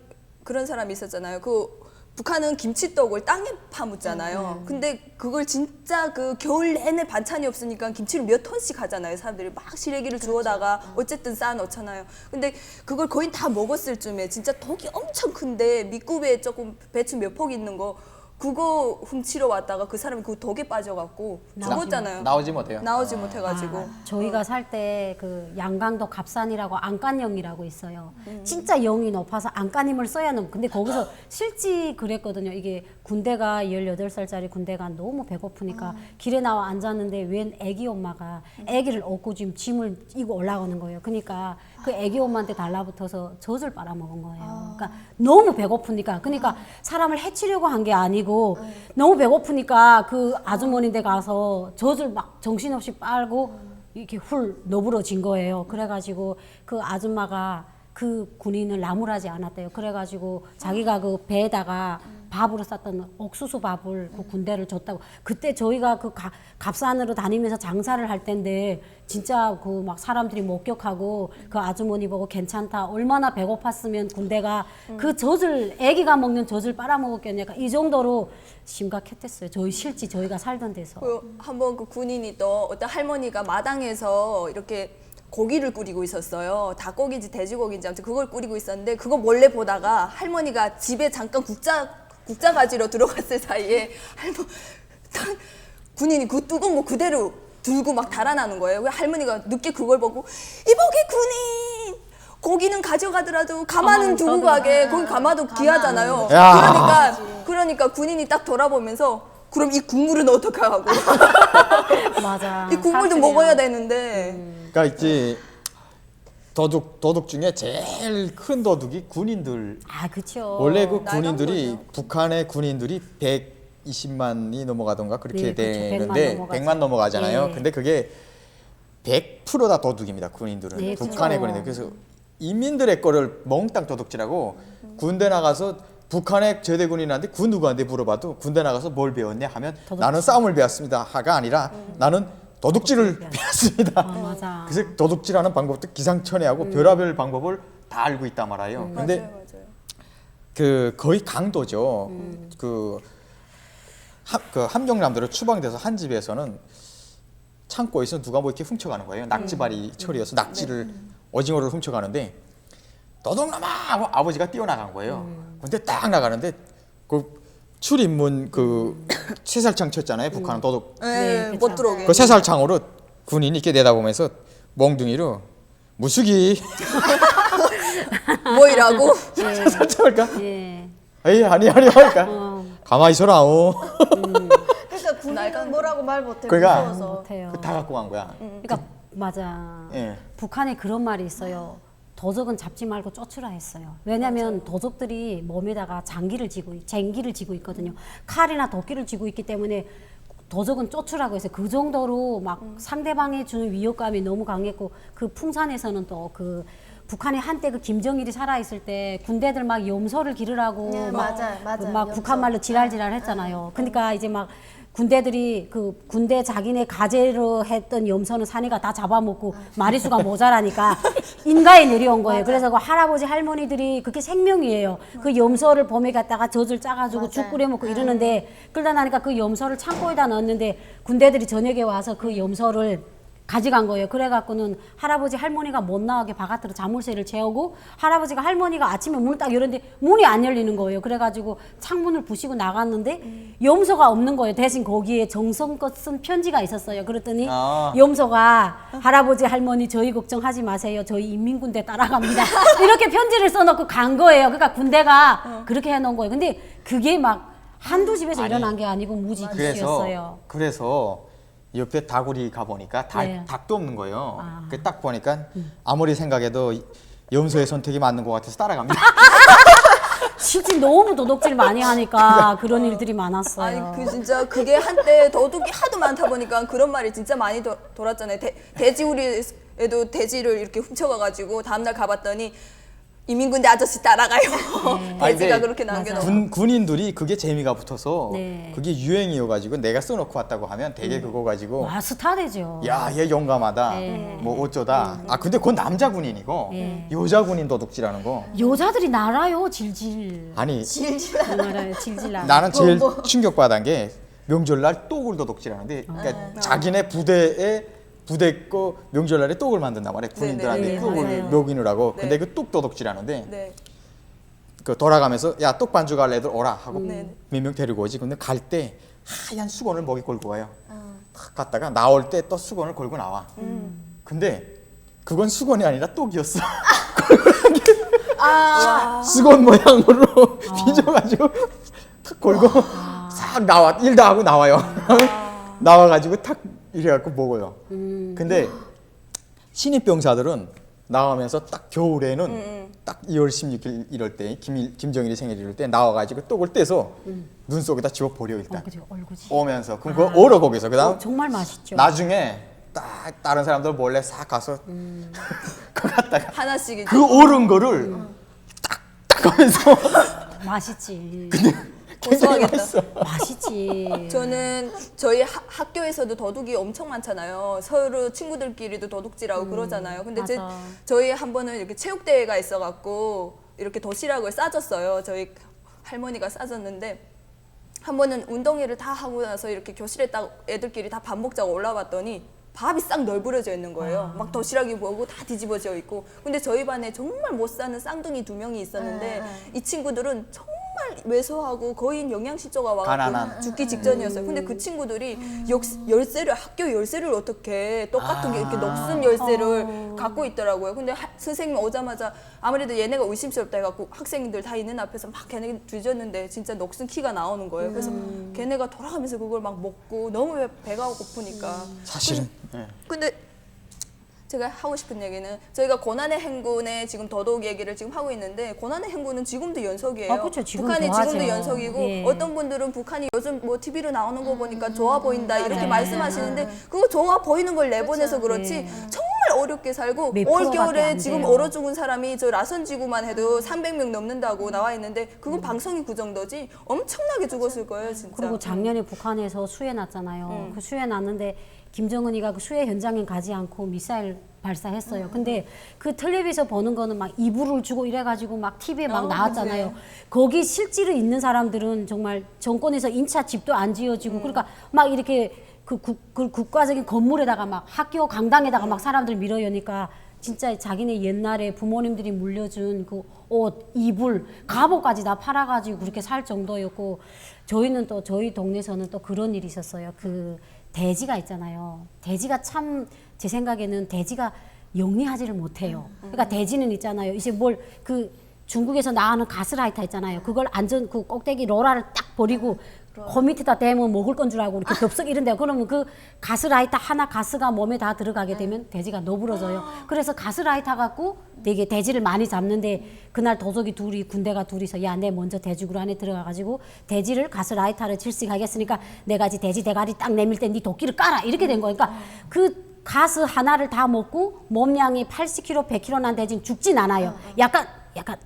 사람이 있었잖아요. 그 북한은 김치떡을 땅에 파묻잖아요. 근데 그걸 진짜 그 겨울 내내 반찬이 없으니까 김치를 몇 톤씩 하잖아요. 사람들이 막 시래기를 주워다가 어쨌든 쌓아 놓잖아요. 근데 그걸 거의 다 먹었을 쯤에 진짜 독이 엄청 큰데 밑굽에 조금 배추 몇 폭 있는 거 그거 훔치러 왔다가 그 사람이 그 독에 빠져갖고 죽었잖아요. 나오지 못해요. 나오지 못해가지고. 저희가 살 때 그 양강도 갑산이라고 안간영이라고 있어요. 진짜 영이 높아서 안간힘을 써야 넘. 근데 거기서 실제 그랬거든요. 이게 군대가 18살짜리 군대가 너무 배고프니까 길에 나와 앉았는데 웬 애기 엄마가 애기를 업고 지금 짐을 이고 올라가는 거예요. 그러니까 그 애기 엄마한테 달라붙어서 젖을 빨아먹은 거예요. 그러니까 너무 배고프니까. 그러니까 사람을 해치려고 한 게 아니고 너무 배고프니까 그 아주머니한테 가서 젖을 막 정신없이 빨고 이렇게 훌 너부러진 거예요. 그래가지고 그 아줌마가 그 군인을 나무라지 않았대요. 그래가지고 자기가 그 배에다가 밥으로 쌌던 옥수수 밥을 그 군대를 줬다고. 그때 저희가 그 갑산으로 다니면서 장사를 할 때인데 진짜 그 막 사람들이 목격하고 그 아주머니 보고 괜찮다. 얼마나 배고팠으면 군대가 그 젖을 애기가 먹는 젖을 빨아먹었겠냐. 이 정도로 심각했댔어요. 저희 실제 저희가 살던 데서. 한번 그 군인이 또 어떤 할머니가 마당에서 이렇게 고기를 끓이고 있었어요. 닭고기인지 돼지고기인지 아무튼 그걸 끓이고 있었는데 그거 몰래 보다가 할머니가 집에 잠깐 국자 가지러 들어갔을 사이에 군인이 그 뜨거운 거 그대로 들고 막 달아나는 거예요. 그래서 할머니가 늦게 그걸 보고 이보게 군인 고기는 가져가더라도 가마는 두고 가게. 거기 가마도 귀하잖아요. 그러니까 군인이 딱 돌아보면서 그럼 이 국물은 어떻게 하고 맞아. 이 국물도 사투리야. 먹어야 되는데 그러니까 있지 도둑 중에 제일 큰 도둑이 군인들. 아, 그렇죠. 원래 그 나이가 군인들이 거죠. 북한의 군인들이 120만이 넘어가던가 그렇게 네, 그렇죠. 되는데 100만 100만 넘어가잖아요. 예. 근데 그게 100%다 도둑입니다. 군인들은. 네, 북한의 그렇죠. 군인들. 그래서 인민들의 거를 몽땅 도둑질하고 군대 나가서 북한의 제대군인한테 군 누구한테 물어봐도 군대 나가서 뭘 배웠냐 하면 나는 싸움을 배웠습니다. 하가 아니라 나는 도둑질을 배웠습니다. 맞아. 그래서 도둑질하는 방법도 기상천외하고 별의별 방법을 다 알고 있단 말이에요. 근데 맞아요. 그 거의 강도죠. 그 함경남도로 추방돼서 한 집에서는 창고에서 누가 뭐 이렇게 훔쳐가는 거예요. 낙지발이 철이어서 낙지를 오징어를 훔쳐가는데 도둑놈아 하고 아버지가 뛰어나간 거예요. 근데 딱 나가는데 그 출입문 그 쇠살창 쳤잖아요. 북한은 도둑. 네, 그쵸. 못 들어오게. 그 쇠살창으로 군인이 이렇게 내다보면서 멍둥이로 무수기 뭐이라고? 살짝할까? 예. 에이 아니 하니까 가만히 있어라. 그러니까 군인은 뭐라고 말 못해. 그러니까 무서워서. 못해요. 다 갖고 간 거야. 그러니까 맞아. 예. 북한에 그런 말이 있어요. 도적은 잡지 말고 쫓으라 했어요. 왜냐하면 도적들이 몸에다가 쟁기를 지고 있거든요. 칼이나 도끼를 지고 있기 때문에 도적은 쫓으라고 해서 그 정도로 막 상대방에 주는 위협감이 너무 강했고 그 풍산에서는 또 그 북한에 한때 그 김정일이 살아있을 때 군대들 막 염소를 기르라고 네, 막, 맞아요, 맞아요. 그 막 염소. 북한 말로 지랄지랄 했잖아요. 그러니까 이제 막 군대들이 그 군대 자기네 가재로 했던 염소는 사내가 다 잡아먹고 마리수가 모자라니까 인가에 내려온 거예요. 그래서 그 할아버지 할머니들이 그게 생명이에요. 그 염소를 봄에 갖다가 젖을 짜가지고 죽 끓여 먹고 이러는데 그러다 나니까 그 염소를 창고에다 넣었는데 군대들이 저녁에 와서 그 염소를 가져간 거예요. 그래갖고는 할아버지 할머니가 못 나가게 바깥으로 자물쇠를 채우고 할아버지가 할머니가 아침에 문을 딱 열었는데 문이 안 열리는 거예요. 그래가지고 창문을 부시고 나갔는데 염소가 없는 거예요. 대신 거기에 정성껏 쓴 편지가 있었어요. 그랬더니 염소가 할아버지 할머니 저희 걱정하지 마세요. 저희 인민군대 따라갑니다. 이렇게 편지를 써놓고 간 거예요. 그러니까 군대가 그렇게 해놓은 거예요. 근데 그게 막 한두 집에서 아니, 일어난 게 아니고 무지기수였어요. 그래서 옆에 다구리 가보니까 네. 닭도 없는 거예요. 그 딱 보니까 아무리 생각해도 염소의 선택이 맞는 것 같아서 따라갑니다. 실제 너무 도둑질 많이 하니까 그런 일들이 많았어요. 아니 그 진짜 그게 한때 도둑이 하도 많다 보니까 그런 말이 진짜 많이 돌았잖아요. 돼지우리에도 돼지를 이렇게 훔쳐가가지고 다음날 가봤더니 이민군대 아저씨 따라가요. 아니, 돼지가 근데 그렇게 남겨놓고. 군인들이 그게 재미가 붙어서 네. 그게 유행이어가지고 내가 써놓고 왔다고 하면 되게 그거 가지고 와 스타 되죠. 야, 얘 용감하다. 네. 뭐 어쩌다. 아, 근데 그건 남자 군인이고 여자 군인 도둑질하는 거. 여자들이 날아요 질질. 아니, 날아요 질질 날아. 나는 제일 충격받은 게 명절날 똑을 도둑질하는데 그러니까 자기네 부대 거 명절날에 똑을 만든단 말이야. 군인들한테 네, 똑을 맞아요. 먹이느라고. 네. 근데 그 똑 도둑질하는데 네. 그 돌아가면서 야 똑 반주 갈 애들 오라 하고 네. 몇 명 데리고 오지. 근데 갈 때 하얀 수건을 먹이 걸고 와요. 탁 갔다가 나올 때 또 수건을 걸고 나와. 근데 그건 수건이 아니라 똑이었어. 수건 모양으로 빚어가지고 탁 걸고 싹 나와. 일도 하고 나와요. 나와가지고 탁 이래갖고 먹어요. 근데 신입병사들은 나오면서 딱 겨울에는 딱 2월 16일 이럴 때 김정일이 생일 이럴 때 나와가지고 떡을 떼서 눈 속에다 집어 버려 일단. 그죠 얼굴지. 오면서 그거 얼어 거기서 그다음 정말 맛있죠. 나중에 딱 다른 사람들 몰래 싹 가서 그거 갖다가 하나씩 이제 그 얼은 거를 딱 하면서 맛있지. 굉장히 고소하겠다. 맛있어. 맛있지. 저는 저희 학교에서도 도둑이 엄청 많잖아요. 서로 친구들끼리도 도둑질하고 그러잖아요. 근데 맞아. 저희 한 번은 이렇게 체육대회가 있어갖고 이렇게 도시락을 싸줬어요. 저희 할머니가 싸줬는데 한 번은 운동회를 다 하고 나서 이렇게 교실에 딱 애들끼리 다 밥 먹자고 올라왔더니 밥이 싹 널브러져 있는 거예요. 막 도시락이 뭐고 다 뒤집어져 있고. 근데 저희 반에 정말 못 사는 쌍둥이 2명이 있었는데 이 친구들은 정말 왜소하고 거의 영양실조가 가난한. 와갖고 죽기 직전이었어요. 근데 그 친구들이 학교 열쇠를 어떻게 똑같은 게 이렇게 녹슨 열쇠를 갖고 있더라고요. 근데 선생님 오자마자 아무래도 얘네가 의심스럽다 해갖고 학생들 다 있는 앞에서 막 걔네 뒤졌는데 진짜 녹슨 키가 나오는 거예요. 그래서 걔네가 돌아가면서 그걸 막 먹고 너무 배가 고프니까. 사실은 근데 제가 하고 싶은 얘기는 저희가 고난의 행군의 지금 더더욱 얘기를 지금 하고 있는데 고난의 행군은 지금도 연속이에요. 아, 그렇죠. 지금도 북한이 하죠. 지금도 연속이고 예. 어떤 분들은 북한이 요즘 뭐 TV로 나오는 거 보니까 좋아 보인다 이렇게 말씀하시는데 그거 좋아 보이는 걸 내보내서 그렇지 정말 어렵게 살고 몇 프로밖에 올겨울에 안 지금 돼요. 얼어 죽은 사람이 저 라선지구만 해도 300명 넘는다고 나와 있는데 그건 방송이 그 정도지 엄청나게 죽었을 거예요 진짜. 그리고 작년에 북한에서 수해 났잖아요. 그 수해 났는데 김정은이가 그 수해 현장에 가지 않고 미사일 발사했어요. 근데 그 텔레비에서 보는 거는 막 이불을 주고 이래가지고 막 TV에 막 나왔잖아요. 거기 실제로 있는 사람들은 정말 정권에서 인차 집도 안 지어지고 그러니까 막 이렇게 그 국가적인 건물에다가 막 학교 강당에다가 막 사람들 밀어여니까 진짜 자기네 옛날에 부모님들이 물려준 그 옷, 이불, 갑옷까지 다 팔아가지고 그렇게 살 정도였고 저희는 또 저희 동네에서는 또 그런 일이 있었어요. 그 돼지가 있잖아요. 돼지가 참 제 생각에는 돼지가 영리하지를 못해요. 그러니까 돼지는 있잖아요. 이제 뭘 그 중국에서 나오는 가스라이터 있잖아요. 그걸 그 꼭대기 로라를 딱 버리고 코 밑에다 대면 먹을 건 줄 알고 이렇게 덥석 이런데 그러면 그 가스라이터 하나 가스가 몸에 다 들어가게 되면 돼지가 너부러져요. 그래서 가스라이터 갖고 되게 돼지를 많이 잡는데 그날 도적이 둘이 군대가 둘이서 야 내 먼저 돼지굴 안에 들어가가지고 돼지를 가스라이터를 질식하겠으니까 내가 이제 돼지 대가리 딱 내밀 때 네 도끼를 깔아 이렇게 된 거니까 그러니까 그 가스 하나를 다 먹고 몸량이 80kg, 100kg 난 돼지는 죽진 않아요. 약간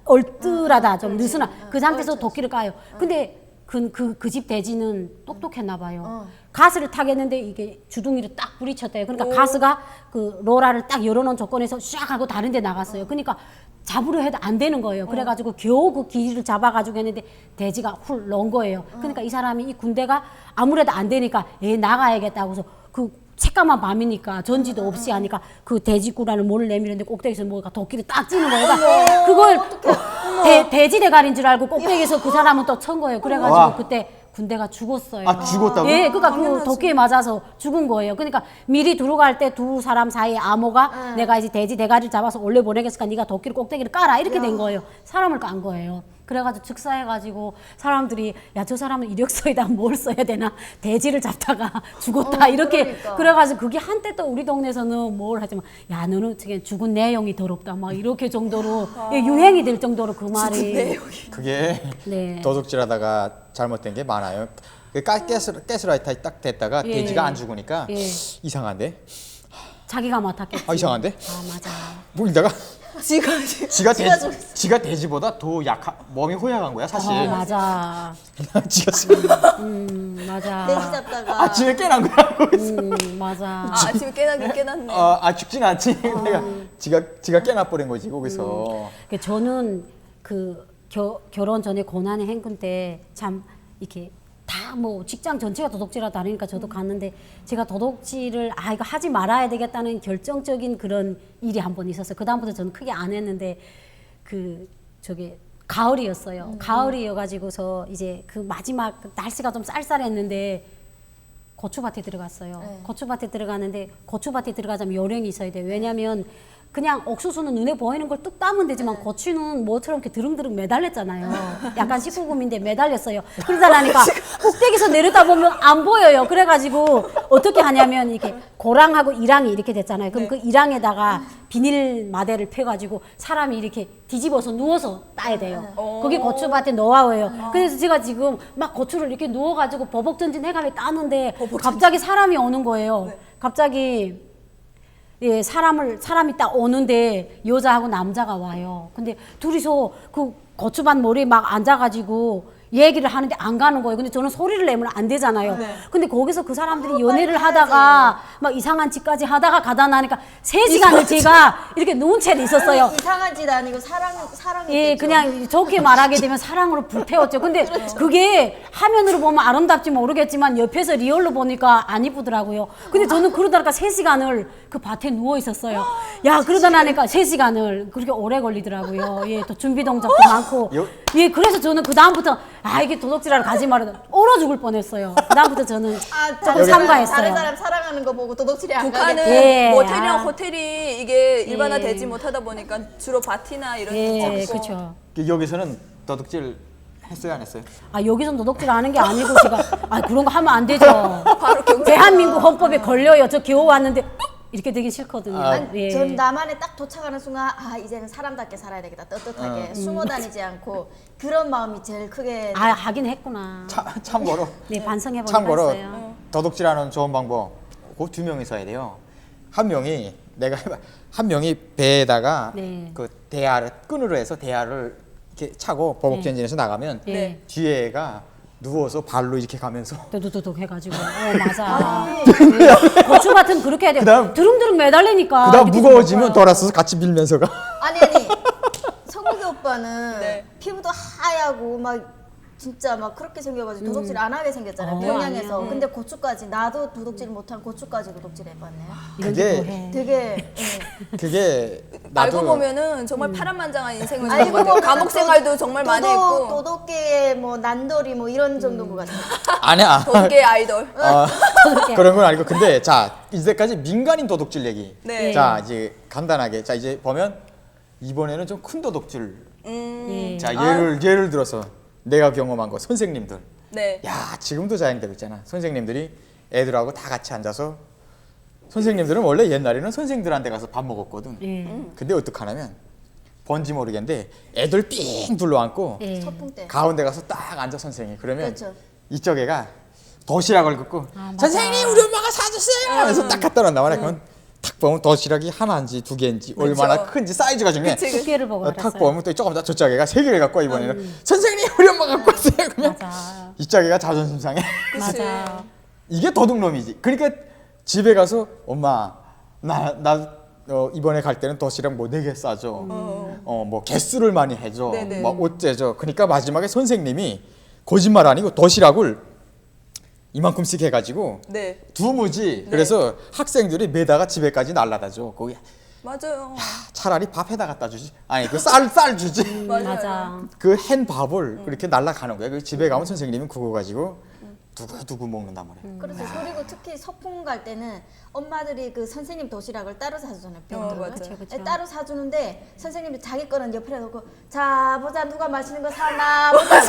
얼뜰하다 좀 느슨한 그 상태에서 도끼를 까요. 근데 그 집 돼지는 똑똑했나 봐요. 가스를 타겠는데 이게 주둥이를 딱 부딪혔대요. 그러니까 가스가 그 로라를 딱 열어놓은 조건에서 샥 하고 다른 데 나갔어요. 그러니까 잡으려 해도 안 되는 거예요. 그래가지고 겨우 그 길을 잡아가지고 했는데 돼지가 훌 넣은 거예요. 그러니까 이 사람이 이 군대가 아무래도 안 되니까 나가야겠다고 해서 그 새까만 밤이니까 전지도 없이 하니까 그 돼지꾸라를 몰을 내밀었는데 꼭대기에서 뭐가 도끼를 딱 찌는 거예요. 그러니까 그걸 돼지 대가리인 줄 알고 꼭대기에서 그 사람은 또 천 거예요. 그래가지고 와. 그때 군대가 죽었어요. 아, 죽었다고? 예, 그러니까 그 도끼에 맞아서 죽은 거예요. 그러니까 미리 들어갈 때 두 사람 사이에 암호가 내가 이제 돼지 대가리를 잡아서 올려 보내겠으니까 네가 도끼를 꼭대기를 깔아 이렇게 된 거예요. 사람을 깐 거예요. 그래가지고 즉사해가지고 사람들이 야 저 사람은 이력서에다 뭘 써야 되나 돼지를 잡다가 죽었다 이렇게 그러니까. 그래가지고 그게 한때 또 우리 동네에서는 뭘 하지만 야 너는 어떻게 죽은 내용이 더럽다 막 이렇게 정도로 유행이 될 정도로 그 말이 그게 네. 도둑질하다가 잘못된 게 많아요. 그 가스라이터 딱 됐다가 예. 돼지가 안 죽으니까 예. 이상한데? 자기가 맡았겠지. 아, 이상한데? 아 맞아. 뭐 이러다가 지가 지가 돼지보다 더 약한 몸이 허약한 거야 사실. 맞아. 지가 맞아. 돼지 잡다가 아침에 깨난 거야. 맞아. 아, 아침에 깨나긴 깨났네. 죽진 않지. 내가 지가 깨나 버린 거지 거기서. 저는 그 결혼 전에 고난의 행군 때 참 이렇게 다 뭐 직장 전체가 도둑질하다 다니니까 저도 갔는데 제가 도둑질을 이거 하지 말아야 되겠다는 결정적인 그런 일이 한 번 있었어요. 그 다음부터 저는 크게 안 했는데 가을이었어요. 가을이어가지고서 이제 그 마지막 날씨가 좀 쌀쌀했는데 고추밭에 들어갔어요. 네. 고추밭에 들어가는데 고추밭에 들어가자면 요령이 있어야 돼요. 왜냐하면 그냥 옥수수는 눈에 보이는 걸 뚝 따면 되지만 고추는 뭐처럼 이렇게 드릉드릉 매달렸잖아요. 약간 19금인데 매달렸어요. 그러다 나니까 꼭대기에서 내려다 보면 안 보여요. 그래가지고 어떻게 하냐면 이렇게 고랑하고 이랑이 이렇게 됐잖아요. 그럼 그 이랑에다가 비닐 마대를 펴가지고 사람이 이렇게 뒤집어서 누워서 따야 돼요. 그게 고추밭에 노하우예요. 그래서 제가 지금 막 고추를 이렇게 누워가지고 버벅전진 해가며 따는데 갑자기 사람이 오는 거예요. 갑자기 예, 사람이 딱 오는데 여자하고 남자가 와요. 근데 둘이서 그 고추밭 머리에 막 앉아가지고 얘기를 하는데 안 가는 거예요. 근데 저는 소리를 내면 안 되잖아요. 근데 거기서 그 사람들이 연애를 하다가 막 이상한 짓까지 하다가 가다 나니까 3시간을 제가 이렇게 누운 채로 있었어요. 이상한 짓 아니고 사랑이 예, 그냥 좋게 말하게 되면 사랑으로 불태웠죠. 근데 그게 화면으로 보면 아름답지 모르겠지만 옆에서 리얼로 보니까 안 이쁘더라고요. 근데 저는 그러다가 3시간을 그 밭에 누워 있었어요. 야, 그러다 나니까 3시간을 그렇게 오래 걸리더라고요. 예, 또 준비 동작도 많고. 예, 그래서 저는 그 다음부터 이게 도둑질하러 가지 말아야 얼어 죽을 뻔했어요. 그 다음부터 저는 조금 삼가했어요. 다른 사람 사랑하는 거 보고 도둑질이 안 북한은 가겠지. 예, 모텔이랑 호텔이 이게 일반화되지 예. 못하다 보니까 주로 바티나 이런 예, 데서 그렇죠. 여기서는 도둑질 했어요 안 했어요? 여기선 도둑질 하는 게 아니고 제가 그런 거 하면 안 되죠. 바로 경찰. 대한민국 헌법에 걸려요. 저 겨우 왔는데 이렇게 되긴 싫거든요. 예. 전 나만에 딱 도착하는 순간 이제는 사람답게 살아야 되겠다 떳떳하게 숨어 다니지 않고 그런 마음이 제일 크게 하긴 했구나. 참고로 네, 반성해보니까 참고로 했어요. 도둑질하는 좋은 방법 그 2명이서 해야 돼요. 한 명이 배에다가 네. 그 대야를 끈으로 해서 대야를 이렇게 차고 버벅전진해서 나가면 네. 뒤에가 누워서 발로 이렇게 가면서 도둑도둑 해가지고. 맞아. 예. 고추밭은 그렇게 해야 돼요. 그다음- 드릉드릉 매달리니까. 그다음 이렇게 무거워지면 좀 돌아서서 같이 밀면서 가. 아니 성국이 오빠는 네. 피부도 하얗고 막 진짜 막 그렇게 생겨가지고 도둑질 안 하게 생겼잖아요. 평양에서. 아니에요. 근데 고추까지 나도 도둑질 못한 고추까지 도둑질 해봤네요. 이런 그게- 식으로 해. 되게 그게 나도 알고 보면은 정말 파란만장한 인생을 알고 살고 있는 보면 감옥 생활도 정말 많이 했고 도덕계의 뭐 난돌이 뭐 이런 정도인 것 같아요. 아니야. 도둑의 아이돌. 그런 건 아니고 근데 자 이제까지 민간인 도둑질 얘기. 네. 자 이제 간단하게 자 이제 보면 이번에는 좀 큰 도둑질. 예. 자 예를 들어서 내가 경험한 거 선생님들 네. 야 지금도 자행되고 있잖아. 선생님들이 애들하고 다 같이 앉아서 선생님들은 원래 옛날에는 선생들한테 가서 밥 먹었거든. 예. 근데 어떡하냐면 뭔지 모르겠는데 애들 삥 둘러앉고 예. 소풍 때. 가운데 가서 딱 앉아 선생이. 그러면 그렇죠. 이쪽 애가 도시락을 긋고 아, 맞아. 선생님 우리 엄마가 사줬어요 하면서 딱 갖다 놨단 말이야. 그러면 탁 보면 도시락이 하나인지 두 개인지 얼마나 큰지 사이즈가 중요해. 두께를 보고 탁 알았어요. 보면 또 조금 더 저쪽 애가 세 개를 갖고 와 이번에는 선생님 우리 엄마 갖고 왔어요. 그러면 맞아. 이쪽 애가 자존심 상해. 맞아. 이게 도둑놈이지. 그러니까 집에 가서 엄마 나 이번에 갈 때는 도시락 뭐 4개 싸줘. 뭐 개수를 많이 해줘. 네네. 뭐 어째줘. 그러니까 마지막에 선생님이 거짓말 아니고 도시락을 이만큼씩 해가지고 네. 두무지. 그래서 학생들이 매다가 집에까지 날라다줘. 거기 맞아요. 차라리 밥에다 갖다 주지. 아니 그 쌀 주지. 맞아. 그 hen 밥을 그렇게 날라가는 거야. 그 집에 가면 선생님은 그거 가지고 두고 먹는단 말이야. 그렇죠. 그리고 특히 소풍 갈 때는 엄마들이 그 선생님 도시락을 따로 사주잖아요. 병들을. 맞아요. 그쵸, 그쵸. 네, 따로 사주는데 선생님이 자기 거는 옆에 놓고 자 보자 누가 맛있는 거 사나 보자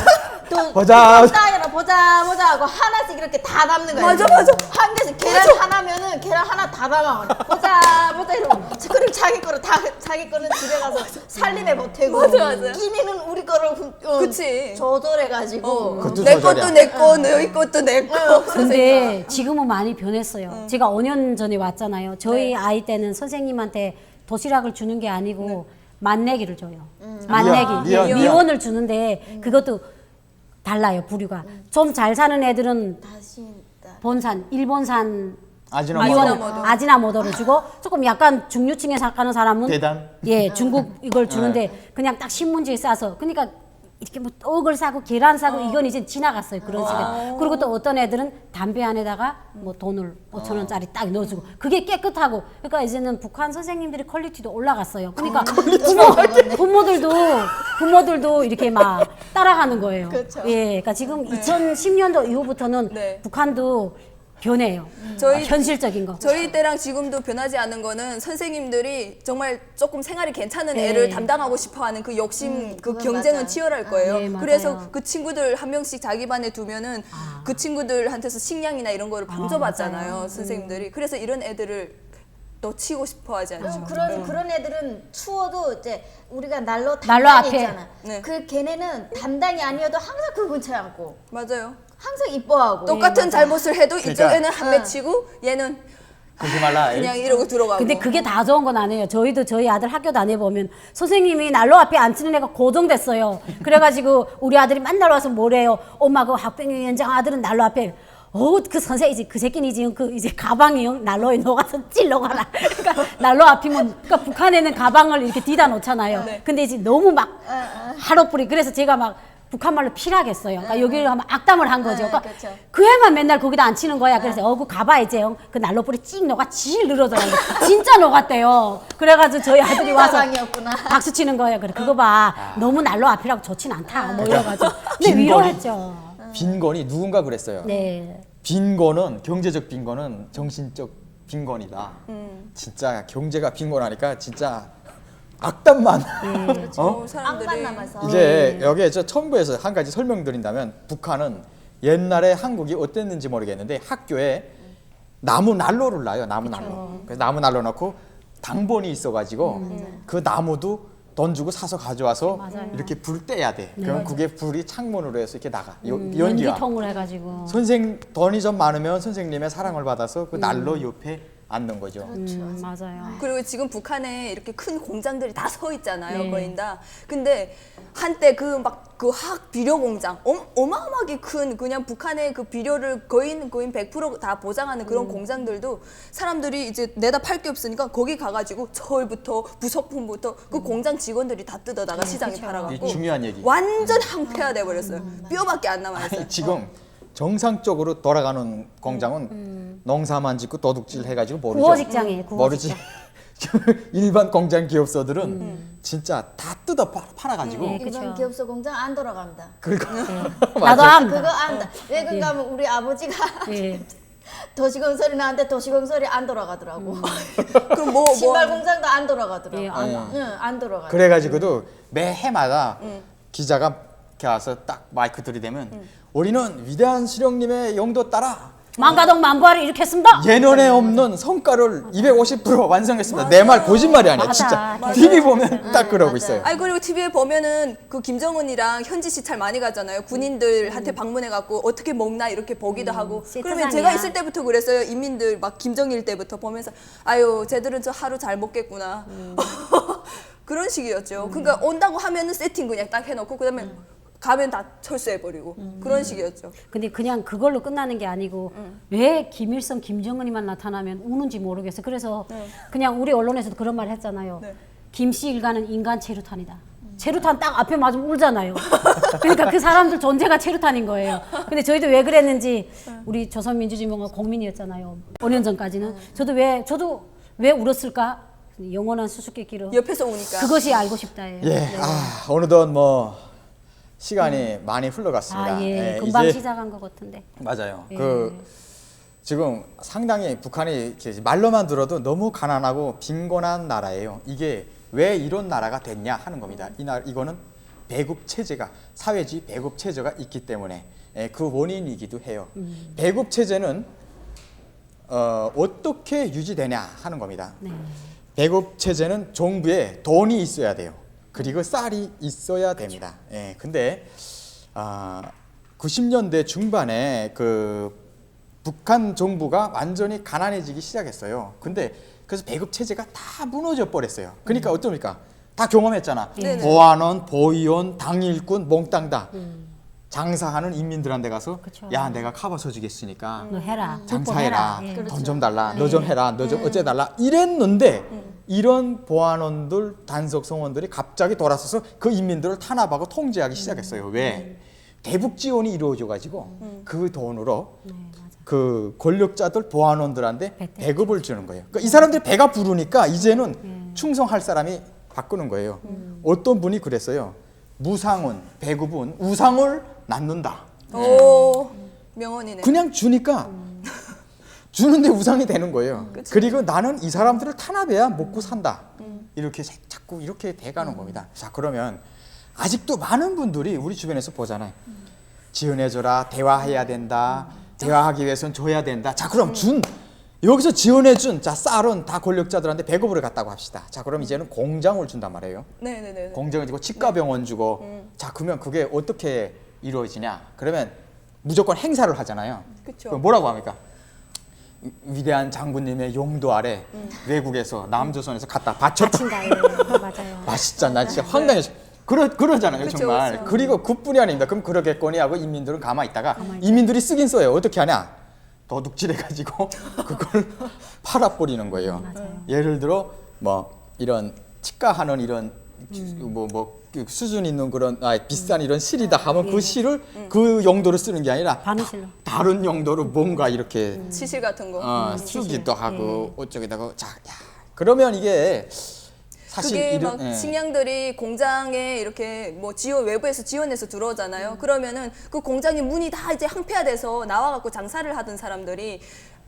또 보자. 따라 보자 하고 하나씩 이렇게 다 담는 거예요. 맞아. 한 개씩 계란 하나면은 계란 하나 다 담아. 보자 이러고 그리고 자기 거는 집에 가서 살림에 보태고 맞아. 끼니는 우리 거를 그치. 조절해가지고 그것도 내 조절이야. 것도 내 거, 너희 것도 내 거. 근데 지금은 많이 변했어요. 제가 5년 전에 왔잖아요. 저희 아이 때는 선생님한테 도시락을 주는 게 아니고 만내기를 줘요. 만내기. 미원. 미원을 주는데 그것도 달라요, 부류가. 좀 잘 사는 애들은 다시 본산, 일본산 아지나모토. 미원을 아지나모토를 주고 조금 약간 중류층에 사는 사람은 대단. 예, 중국 이걸 주는데 그냥 딱 신문지에 싸서 그러니까 이렇게 뭐 떡을 사고 계란 사고 이건 이제 지나갔어요 그런 시대. 그리고 또 어떤 애들은 담배 안에다가 뭐 돈을 5,000원짜리 딱 넣어주고 그게 깨끗하고 그러니까 이제는 북한 선생님들이 퀄리티도 올라갔어요. 그러니까 부모들도 이렇게 막 따라가는 거예요. 그렇죠. 예, 그러니까 지금 2010년도 이후부터는 네. 북한도 변해요. 저희- 현실적인 거. 저희 때랑 지금도 변하지 않은 거는 선생님들이 정말 조금 생활이 괜찮은 네. 애를 담당하고 싶어하는 그 욕심, 그 그건 경쟁은 맞아. 치열할 거예요. 네, 맞아요. 그래서 그 친구들 한 명씩 자기 반에 두면은 그 친구들한테서 식량이나 이런 거를 방조받잖아요, 선생님들이. 그래서 이런 애들을 놓치고 싶어하지 않죠. 그런 애들은 추워도 이제 우리가 난로 난로 담당이 앞에. 있잖아. 네. 그 걔네는 담당이 아니어도 항상 그 근처에 앉고 맞아요. 항상 이뻐하고. 똑같은 잘못을 해도 그러니까- 이쪽에는 한 맺히고 얘는 그러지 말라. 그냥 이러고 들어가고. 근데 그게 다 좋은 건 아니에요. 저희도 저희 아들 학교 다녀보면 선생님이 난로 앞에 앉히는 애가 고정됐어요. 그래가지고 우리 아들이 맨날 와서 뭐래요. 엄마 그 학병위원장 아들은 난로 앞에 그 선생이지 그 새끼니지 그 이제 가방이 난로에 녹아서 찔러 가라. 그러니까 난로 앞이면 그러니까 북한에는 가방을 이렇게 뒤다 놓잖아요. 근데 이제 너무 막 하루뿌리 그래서 제가 막 북한말로 필하겠어요. 그러니까 여기를 하면 악담을 한 거죠. 그러니까 그렇죠. 그 애만 맨날 거기다 앉히는 거야. 그래서 그 가봐 이제 그 난로불이 찍 녹아 질 늘어져가지고 진짜 녹았대요. 그래가지고 저희 아들이 와서 가방이었구나. 박수 치는 거예요. 그래 그거 봐 너무 난로 앞이라고 좋진 않다. 뭐 이래가지고 근데 빈곤이- 위로했죠. 빈곤이 누군가 그랬어요. 네. 빈곤은 경제적 빈곤은 정신적 빈곤이다. 진짜 경제가 빈곤하니까 진짜 악담만. 어, 사람들이 앙만 남아서. 이제 여기에 저 첨부해서 한 가지 설명드린다면 북한은 옛날에 한국이 어땠는지 모르겠는데 학교에 나무 난로를 놔요. 나무 난로. 그래서 나무 난로 넣고 당본이 있어가지고 그 나무도 돈 주고 사서 가져와서 맞아요. 이렇게 불 떼야 돼. 그럼 그게 불이 창문으로 해서 이렇게 나가. 연기가. 연기통을 해가지고. 돈이 좀 많으면 선생님의 사랑을 받아서 그 난로 옆에 앉는 거죠. 맞아요. 그리고 지금 북한에 이렇게 큰 공장들이 다 서 있잖아요, 네. 거의 다. 근데 한때 그 막 그 화학 비료 공장, 어마어마하게 큰 그냥 북한의 그 비료를 거의 100%다 보장하는 그런 공장들도 사람들이 이제 내다 팔 게 없으니까 거기 가가지고 철부터 부속품부터 그 공장 직원들이 다 뜯어다가 시장에 이 팔아갖고 중요한 얘기. 완전 항폐화돼 버렸어요. 뼈밖에 안 남아 있어요. 아니, 지금 정상적으로 돌아가는 공장은 농사만 짓고 도둑질 해가지고 모르죠. 구호 직장이에요. 구호 모르지. 직장. 일반 공장 기업소들은 진짜 다 뜯어 팔아가지고 네, 그쵸. 일반 기업소 공장 안 돌아갑니다. 그리고 나도 맞아. 압니다. 그거 안다. 왜 그런가 하면 우리 아버지가 예. 도시건설이 나왔는데 도시건설이 안 돌아가더라고. 그럼 뭐 신발 공장도 안 돌아가더라고. 예, 안 돌아가. 그래가지고도 매 해마다 기자가 이렇게 와서 딱 마이크 들이대면 우리는 위대한 수령님의 용도 따라 망가동 만부하를 일으켰습니다. 예년에 없는 성과를 250% 완성했습니다. 내 말 거짓말이 아니야. 맞아. 진짜 맞아. TV 보면 딱 그러고 맞아요. 있어요. 아니 그리고 TV에 보면은 그 김정은이랑 현지 시찰 많이 가잖아요. 군인들한테 방문해갖고 어떻게 먹나 이렇게 보기도 하고. 그러면 세트상이야. 제가 있을 때부터 그랬어요. 인민들 막 김정일 때부터 보면서 아유 쟤들은 저 하루 잘 먹겠구나. 그런 식이었죠. 그러니까 온다고 하면은 세팅 그냥 딱 해놓고 그다음에 가면 다 철수해버리고 그런 식이었죠. 근데 그냥 그걸로 끝나는 게 아니고 왜 김일성, 김정은이만 나타나면 우는지 모르겠어. 그래서 그냥 우리 언론에서도 그런 말 했잖아요. 네. 김씨 일가는 인간 체류탄이다. 체류탄 딱 앞에 맞으면 울잖아요. 그러니까 그 사람들 존재가 체류탄인 거예요. 근데 저희도 왜 그랬는지 우리 조선민주주의공화 국민이었잖아요. 5년 전까지는. 저도 왜 울었을까? 영원한 수수께끼로. 옆에서 오니까. 그것이 알고 싶다예요. 예, 네. 어느덧 뭐 시간이 많이 흘러갔습니다. 아, 예. 예, 금방 이제 시작한 것 같은데. 맞아요. 예. 지금 상당히 북한이 이렇게 말로만 들어도 너무 가난하고 빈곤한 나라예요. 이게 왜 이런 나라가 됐냐 하는 겁니다. 이거는 배급 체제가 사회주의 배급 체제가 있기 때문에 그 원인이기도 해요. 배급 체제는 어떻게 유지되냐 하는 겁니다. 네. 배급 체제는 정부에 돈이 있어야 돼요. 그리고 쌀이 있어야 됩니다. 예, 근데 90년대 중반에 그 북한 정부가 완전히 가난해지기 시작했어요. 근데 그래서 배급 체제가 다 무너져 버렸어요. 그러니까 어떻습니까? 다 경험했잖아. 네네. 보안원, 보위원, 당일군, 몽땅 다 장사하는 인민들한테 가서 그쵸. 야 내가 커버 서주겠으니까 너 해라. 장사해라. 예. 돈 좀 달라. 너 좀 해라. 너 좀 어째달라. 이랬는데 이런 보안원들, 단속 성원들이 갑자기 돌아서서 그 인민들을 탄압하고 통제하기 시작했어요. 왜? 대북 지원이 이루어져 가지고 그 돈으로 그 권력자들 보안원들한테 배때죠. 배급을 주는 거예요. 그러니까 이 사람들이 배가 부르니까 이제는 충성할 사람이 바꾸는 거예요. 어떤 분이 그랬어요. 무상은 배급은 우상을 낳는다. 오 명언이네. 그냥 주니까 주는데 우상이 되는 거예요. 그리고 나는 이 사람들을 탄압해야 먹고 산다. 이렇게 자꾸 이렇게 돼가는 겁니다. 자 그러면 아직도 많은 분들이 우리 주변에서 보잖아요. 지원해줘라. 대화해야 된다. 대화하기 위해서는 줘야 된다. 자 그럼 여기서 지원해준 자 쌀은 다 권력자들한테 배급을 갔다고 합시다. 자 그럼 이제는 공장을 준단 말이에요. 네네네. 공장을 주고 치과병원 주고 자 그러면 그게 어떻게 이루어지냐 그러면 무조건 행사를 하잖아요. 그쵸. 그럼 뭐라고 합니까? 위대한 장군님의 용도 아래 외국에서 남조선에서 갖다 바쳤다. 바친다. 예. 맞아요. 맛있잖아. 진짜 황당해서 그러잖아요. 그쵸, 정말. 그쵸. 그리고 그뿐이 아닙니다. 그럼 그러겠거니 하고 인민들은 가만히 있다가 인민들이 쓰긴 써요. 어떻게 하냐? 도둑질해가지고 그걸 팔아버리는 거예요. 예를 들어 뭐 이런 치과하는 이런 그 수준 있는 그런 비싼 이런 실이다 하면 그 실을 그 용도로 쓰는 게 아니라 바느실로. 다른 용도로 뭔가 이렇게 치실 같은 거. 쓰기도 하고 어쩌기도 자, 야, 그러면 이게 사실 그게 이런 막 식량들이 공장에 이렇게 뭐 외부에서 지원해서 들어오잖아요. 그러면은 그 공장의 문이 다 이제 항폐화돼서 나와갖고 장사를 하던 사람들이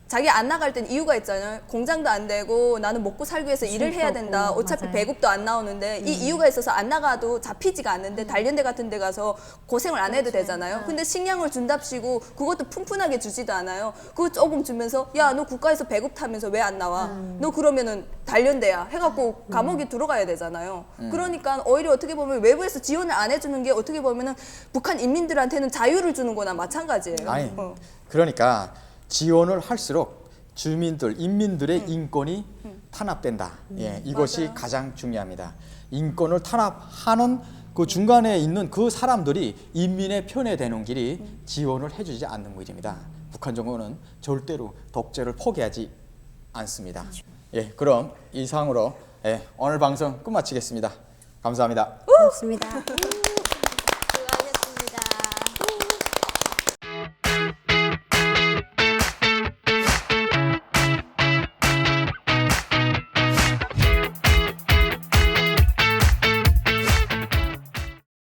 자기 안 나갈 땐 이유가 있잖아요. 공장도 안 되고 나는 먹고 살기 위해서 일을 해야 된다. 없고, 어차피 맞아요. 배급도 안 나오는데 이 이유가 있어서 안 나가도 잡히지가 않는데 단련대 같은 데 가서 고생을 안 해도 되잖아요. 근데 식량을 준답시고 그것도 푼푼하게 주지도 않아요. 그거 조금 주면서 야 너 국가에서 배급 타면서 왜 안 나와? 너 그러면은 단련대야 해갖고 감옥에 들어가야 되잖아요. 그러니까 오히려 어떻게 보면 외부에서 지원을 안 해주는 게 어떻게 보면은 북한 인민들한테는 자유를 주는 거나 마찬가지예요. 아니 그러니까 지원을 할수록 주민들, 인민들의 인권이 탄압된다. 예, 이것이 맞아요. 가장 중요합니다. 인권을 탄압하는 그 중간에 있는 그 사람들이 인민의 편에 되는 길이 지원을 해주지 않는 길입니다. 북한 정부는 절대로 독재를 포기하지 않습니다. 예, 그럼 이상으로 오늘 방송 끝마치겠습니다. 감사합니다. 고맙습니다.